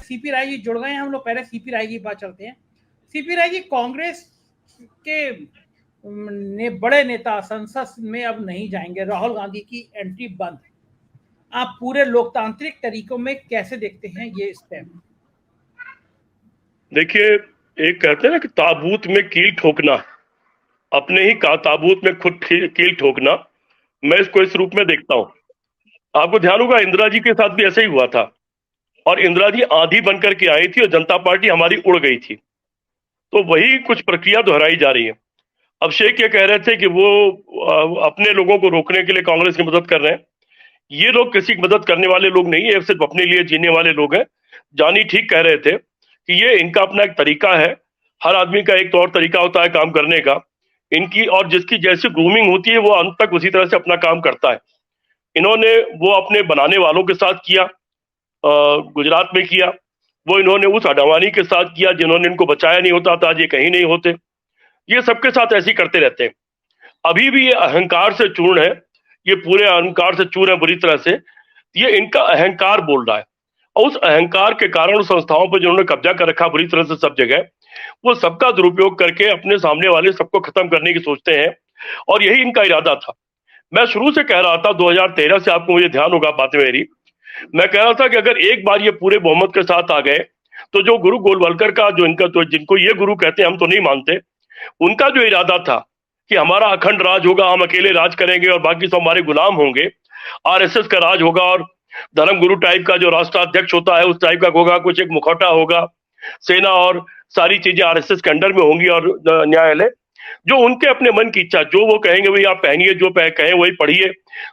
CP Rai ji जुड़ गए हैं, हम लोग पहले सीपी राय जी की बात चलते हैं। सीपी राय जी, कांग्रेस के बड़े नेता संसद में अब नहीं जाएंगे, राहुल गांधी की एंट्री बंद। आप पूरे लोकतांत्रिक तरीकों में कैसे देखते हैं ये स्टेप? देखिए, एक कहते हैं ना कि ताबूत में कील ठोकना, अपने ही ताबूत में खुद कील ठोकना, मैं इसको इस रूप में देखता हूं। आपको ध्यान होगा इंदिरा जी के साथ भी ऐसा ही हुआ था, और इंदिरा जी आंधी बनकर के आई थी और जनता पार्टी हमारी उड़ गई थी। तो वही कुछ प्रक्रिया दोहराई जा रही है। अब शेख ये कह रहे थे कि वो अपने लोगों को रोकने के लिए कांग्रेस की मदद कर रहे हैं। ये लोग किसी की मदद करने वाले लोग नहीं है, सिर्फ अपने लिए जीने वाले लोग हैं। जानी ठीक कह रहे थे कि ये इनका अपना एक तरीका है, हर आदमी का एक तौर तरीका होता है काम करने का इनकी, और जिसकी जैसी ग्रूमिंग होती है वो अंत तक उसी तरह से अपना काम करता है। इन्होंने वो अपने बनाने वालों के साथ किया, गुजरात में किया, वो इन्होंने उस अडवाणी के साथ किया जिन्होंने इनको बचाया नहीं होता था, आज ये कहीं नहीं होते। ये सबके साथ ऐसे ही करते रहते हैं। अभी भी ये अहंकार से चूर्ण है, ये पूरे अहंकार से चूर्ण है बुरी तरह से। ये इनका अहंकार बोल रहा है, और उस अहंकार के कारण उस संस्थाओं पर जिन्होंने कब्जा कर रखा बुरी तरह से सब जगह, वो सबका दुरुपयोग करके अपने सामने वाले सबको खत्म करने की सोचते हैं, और यही इनका इरादा था। मैं शुरू से कह रहा था, 2013 से, आपको मुझे ध्यान होगा बातें मेरी, मैं कह रहा था कि अगर एक बार ये पूरे बहुमत के साथ आ गए तो जो गुरु गोलवलकर का जो इनका, तो जिनको ये गुरु कहते हैं, हम तो नहीं मानते, उनका जो इरादा था कि हमारा अखंड राज होगा, हम अकेले राज करेंगे और बाकी सब हमारे गुलाम होंगे, आरएसएस का राज होगा, और धर्मगुरु टाइप का जो राष्ट्राध्यक्ष होता है उस टाइप का होगा, कुछ एक मुखौटा होगा, सेना और सारी चीजें आरएसएस के अंडर में होंगी, और न्यायालय जो उनके अपने मन की इच्छा, जो वो कहेंगे वही आप पहनिए, जो कहें वही पढ़िए,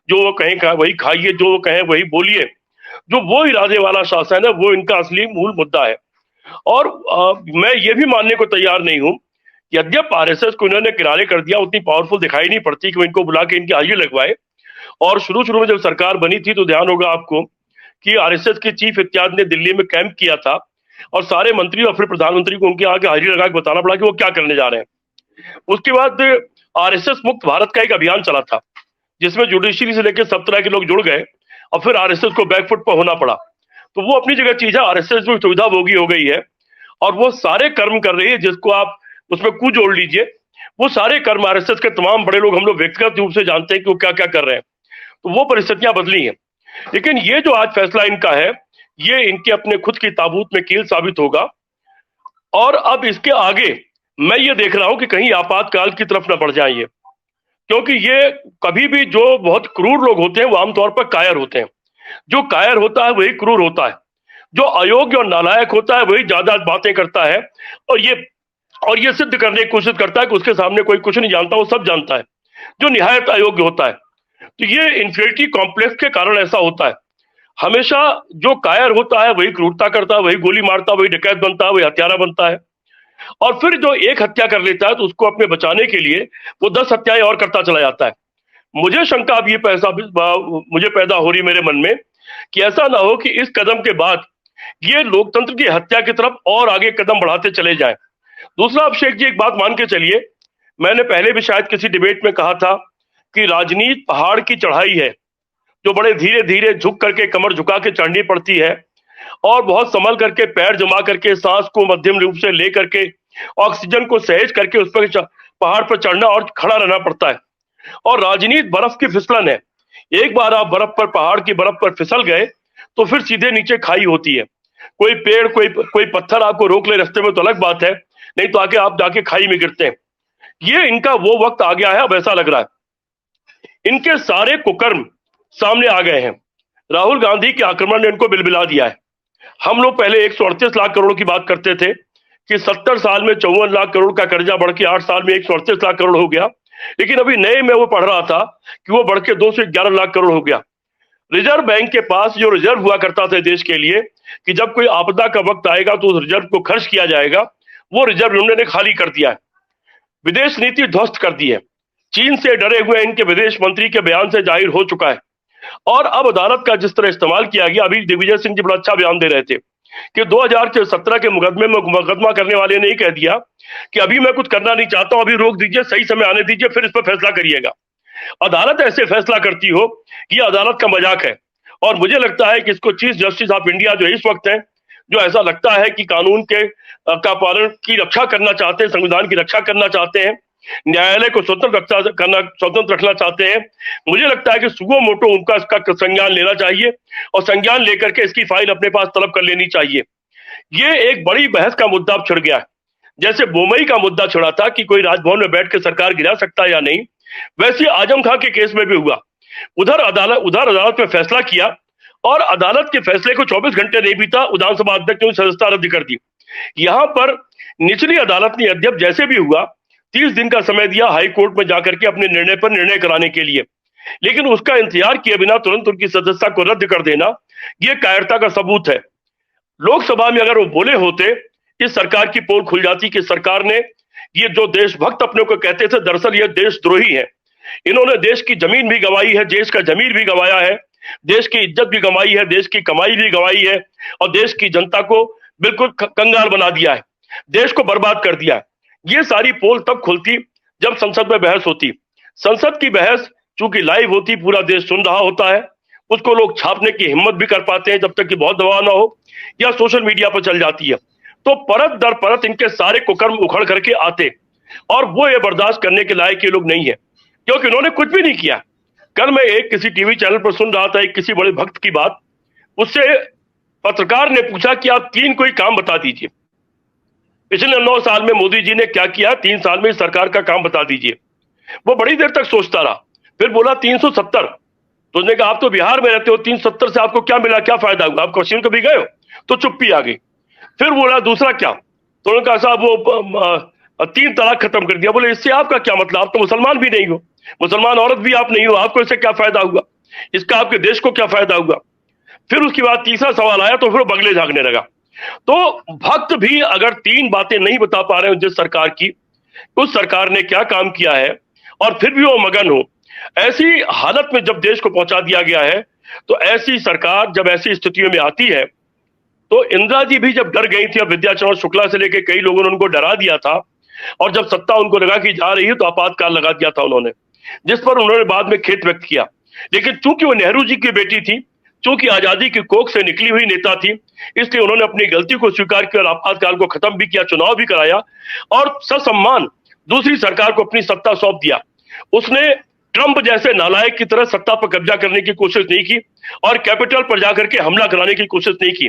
जो वो कहें वही खाइए, जो वो कहें वही बोलिए, जो वो इरादे वाला शासन है, वो इनका असली मूल मुद्दा है। और मैं ये भी मानने को तैयार नहीं हूं, यद्यप आरएसएस को इन्होंने किनारे कर दिया, उतनी पावरफुल दिखाई नहीं पड़ती कि वो इनको बुला के इनकी हाजिरी लगवाए। और शुरू में जब सरकार बनी थी तो ध्यान होगा आपको कि आरएसएस के चीफ इत्यादि ने दिल्ली में कैंप किया था, और सारे मंत्री और फिर प्रधानमंत्री को उनके आगे हाजिरी लगा के बताना पड़ा कि वो क्या करने जा रहे हैं। उसके बाद आरएसएस मुक्त भारत का एक अभियान चला था, जिसमें जुडिशरी से लेकर सब तरह के लोग जुड़ गए, और फिर आरएसएस को बैकफुट पर होना पड़ा। तो वो अपनी जगह चीज है, आरएसएस जो सुविधा भोगी हो गई है, और वो सारे कर्म कर रही है जिसको आप उसमें कू जोड़ लीजिए, वो सारे कर्म आरएसएस के तमाम बड़े लोग, हम लोग व्यक्तिगत रूप से जानते हैं कि वो क्या क्या कर रहे हैं। तो वो परिस्थितियां बदली हैं। लेकिन ये जो आज फैसला इनका है, ये इनके अपने खुद की ताबूत में कील साबित होगा। और अब इसके आगे मैं ये देख रहा हूं कि कहीं आपातकाल की तरफ न बढ़ जाए ये, क्योंकि ये कभी भी, जो बहुत क्रूर लोग होते हैं वो आमतौर पर कायर होते हैं। जो कायर होता है वही क्रूर होता है, जो अयोग्य और नालायक होता है वही ज्यादा बातें करता है, और ये सिद्ध करने की कोशिश करता है कि उसके सामने कोई कुछ नहीं जानता, वो सब जानता है, जो निहायत अयोग्य होता है। तो ये इन्फीरियरिटी कॉम्प्लेक्स के कारण ऐसा होता है। हमेशा जो कायर होता है वही क्रूरता करता है, वही गोली मारता है, वही डकैत बनता है, वही हत्यारा बनता है। और फिर जो एक हत्या कर लेता है तो उसको अपने बचाने के लिए वो 10 हत्याएं और करता चला जाता है। मुझे शंका अब ये मुझे पैदा हो रही मेरे मन में कि ऐसा ना हो कि इस कदम के बाद ये लोकतंत्र की हत्या की तरफ और आगे कदम बढ़ाते चले जाएं। दूसरा, अभिषेक जी, एक बात मान के चलिए, मैंने पहले भी शायद किसी डिबेट में कहा था कि राजनीति पहाड़ की चढ़ाई है, जो बड़े धीरे धीरे झुक करके, कमर झुका के चढ़नी पड़ती है, और बहुत संभल करके, पैर जमा करके, सांस को मध्यम रूप से ले करके, ऑक्सीजन को सहेज करके उस पर पहाड़ पर चढ़ना और खड़ा रहना पड़ता है। और राजनीति बर्फ की फिसलन है, एक बार आप बर्फ पर, पहाड़ की बर्फ पर फिसल गए तो फिर सीधे नीचे खाई होती है। कोई पेड़, कोई पत्थर आपको रोक ले रास्ते में तो अलग बात है, नहीं तो आके आप जाके खाई में गिरते हैं। ये इनका वो वक्त आ गया है, अब ऐसा लग रहा है इनके सारे कुकर्म सामने आ गए हैं। राहुल गांधी के आक्रमण ने इनको बिलबिला दिया है। हम लोग पहले 138 लाख करोड़ की बात करते थे कि 70 साल में 54 लाख करोड़ का कर्जा बढ़ के 8 साल में 138 लाख करोड़ हो गया। लेकिन अभी नए में वो पढ़ रहा था कि वो बढ़ के 211 लाख करोड़ हो गया। रिजर्व बैंक के पास जो रिजर्व हुआ करता था देश के लिए कि जब कोई आपदा का वक्त आएगा तो उस रिजर्व को खर्च किया जाएगा, वो रिजर्व उन्होंने खाली कर दिया है। विदेश नीति ध्वस्त कर दी है। चीन से डरे हुए इनके विदेश मंत्री के बयान से जाहिर हो चुका है। और अब अदालत का जिस तरह इस्तेमाल किया गया, अभी दिग्विजय सिंह जी बड़ा अच्छा बयान दे रहे थे कि 2017 के मुकदमे में मुकदमा करने वाले ने ही कह दिया कि अभी मैं कुछ करना नहीं चाहता हूं, अभी रोक दीजिए, सही समय आने दीजिए, फिर इस पर फैसला करिएगा। अदालत ऐसे फैसला करती हो, ये अदालत का मजाक है। और मुझे लगता है कि इसको चीफ जस्टिस ऑफ इंडिया जो इस वक्त है, जो ऐसा लगता है कि कानून के का पालन की रक्षा करना चाहते हैं, संविधान की रक्षा करना चाहते हैं, न्यायालय को स्वतंत्र रखना चाहते हैं, मुझे लगता है कि सुगो मोटो उनका इसका संज्ञान लेना चाहिए और संज्ञान लेकर के इसकी फाइल अपने पास तलब कर लेनी चाहिए। ये एक बड़ी बहस का मुद्दा अब छिड़ गया है। जैसे बोमई का मुद्दा छिड़ा था कि कोई राजभवन में बैठ के सरकार गिरा सकता है या नहीं, वैसे आजम खां के केस में भी हुआ। उधर अदालत में फैसला किया और अदालत के फैसले को 24 घंटे नहीं बीता, विधानसभा अध्यक्ष ने सदस्यता रद्द कर दी। यहां पर निचली अदालत ने अध्यक्ष जैसे भी हुआ 30 दिन का समय दिया हाई कोर्ट में जाकर के अपने निर्णय पर निर्णय कराने के लिए, लेकिन उसका इंतजार किए बिना तुरंत उनकी सदस्यता को रद्द कर देना यह कायरता का सबूत है। लोकसभा में अगर वो बोले होते, इस सरकार की पोल खुल जाती कि सरकार ने ये जो देशभक्त अपने को कहते थे, दरअसल ये देशद्रोही है। इन्होंने देश की जमीन भी गंवाई है, देश का जमीर भी गंवाया है, देश की इज्जत भी गंवाई है, देश की कमाई भी गंवाई है और देश की जनता को बिल्कुल कंगाल बना दिया है, देश को बर्बाद कर दिया है। ये सारी पोल तब खुलती जब संसद में बहस होती। संसद की बहस चूंकि लाइव होती, पूरा देश सुन रहा होता है, उसको लोग छापने की हिम्मत भी कर पाते हैं जब तक कि बहुत दबाव ना हो, या सोशल मीडिया पर चल जाती है, तो परत दर परत इनके सारे कुकर्म उखड़ करके आते और वो ये बर्दाश्त करने के लायक ये लोग नहीं है, क्योंकि उन्होंने कुछ भी नहीं किया। कल मैं एक किसी टीवी चैनल पर सुन रहा था एक किसी बड़े भक्त की बात, उससे पत्रकार ने पूछा कि आप 3 कोई काम बता दीजिए, पिछले 9 साल में मोदी जी ने क्या किया, 3 साल में सरकार का काम बता दीजिए। वो बड़ी देर तक सोचता रहा, फिर बोला 370। तो उसने कहा आप तो बिहार में रहते हो, 370 से आपको क्या मिला, क्या फायदा हुआ, आप कश्मीर कभी गए हो? तो चुप्पी आ गई। फिर बोला दूसरा क्या, तो उन्होंने कहा साहब वो 3 तलाक खत्म कर दिया। बोले इससे आपका क्या मतलब, आप तो मुसलमान भी नहीं हो, मुसलमान औरत भी आप नहीं हो, आपको इससे क्या फायदा हुआ, इसका आपके देश को क्या फायदा हुआ? फिर उसके बाद तीसरा सवाल आया तो फिर बगले झागने लगा। तो भक्त भी अगर 3 बातें नहीं बता पा रहे हो जिस सरकार की, उस सरकार ने क्या काम किया है, और फिर भी वो मगन हो, ऐसी हालत में जब देश को पहुंचा दिया गया है, तो ऐसी सरकार जब ऐसी स्थितियों में आती है, तो इंदिरा जी भी जब डर गई थी, और विद्याचरण शुक्ला से लेकर कई लोगों ने उनको डरा दिया था, और जब सत्ता उनको लगा कि जा रही है तो आपातकाल लगा दिया था उन्होंने, जिस पर उन्होंने बाद में खेद व्यक्त किया। लेकिन चूंकि वो नेहरू जी की बेटी थी, चूंकि आजादी की कोख से निकली हुई नेता थी, इसलिए उन्होंने अपनी गलती को स्वीकार किया और आपातकाल को खत्म भी किया, चुनाव भी कराया और ससम्मान दूसरी सरकार को अपनी सत्ता सौंप दिया। उसने ट्रंप जैसे नालायक की तरह सत्ता पर कब्जा करने की कोशिश नहीं की और कैपिटल पर जाकर के हमला कराने की कोशिश नहीं की।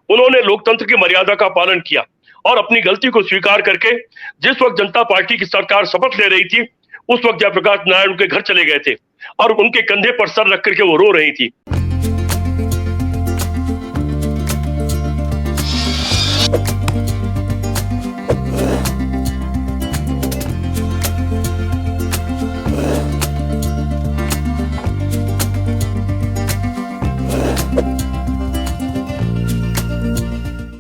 उन्होंने लोकतंत्र की मर्यादा का पालन किया और अपनी गलती को स्वीकार करके जिस वक्त जनता पार्टी की सरकार शपथ ले रही थी, उस वक्त जयप्रकाश नारायण उनके घर चले गए थे और उनके कंधे पर सर रख करके वो रो रही थी।